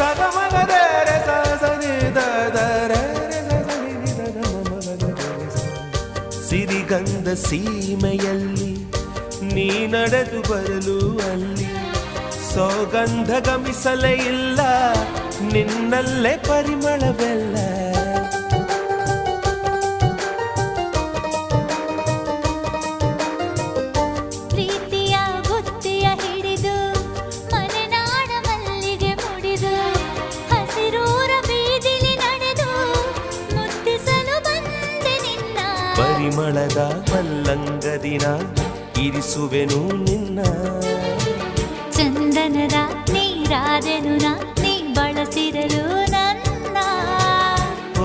ಸಗಮಗದೆ ರೆ ಸನಿ ದರೆ ಸಿರಿಗಂಧ ಸೀಮೆಯಲ್ಲಿ ನೀ ನಡೆದು ಬರಲು ಅಲ್ಲಿ ಸೌಗಂಧ ಗಮಿಸಲೇ ಇಲ್ಲ ನಿನ್ನಲ್ಲೇ ಪರಿಮಳವೆಲ್ಲ ಪ್ರೀತಿಯ ಬುತ್ತಿಯ ಹಿಡಿದು ಮಲೆನಾಡ ಮಲ್ಲಿಗೆ ಮುಡಿದು ಹಸಿರೂರ ಬೀದಿಲಿ ನಡೆದು ಮುತ್ತಿಸಲು ಬಂದೆ ನಿನ್ನ ಪರಿಮಳದ ಮಲ್ಲಂಗದಿನ ಇರಿಸುವೆನು ನಿನ್ನ ಚಂದನದ ನೀರಾದೆನು ನೀ ಬಳಸಿರಲು ನನ್ನ ಓ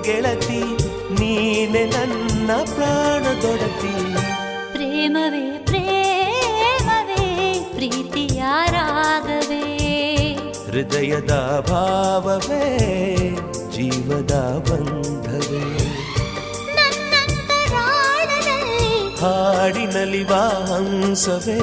ಗೆಳತಿ ನೀನೆ ನನ್ನ ಪ್ರಾಣದೊಡತಿ ಪ್ರೇಮವೇ ಪ್ರೇಮವೇ ಪ್ರೀತಿಯ ರಾಗವೇ ಹೃದಯದ ಭಾವವೇ ಜೀವದ ಬಂಧವೇ ನನ್ನಂತರಾಳದಲ್ಲಿ ಹಾಡಿನಲಿವ ಹಂಸವೇ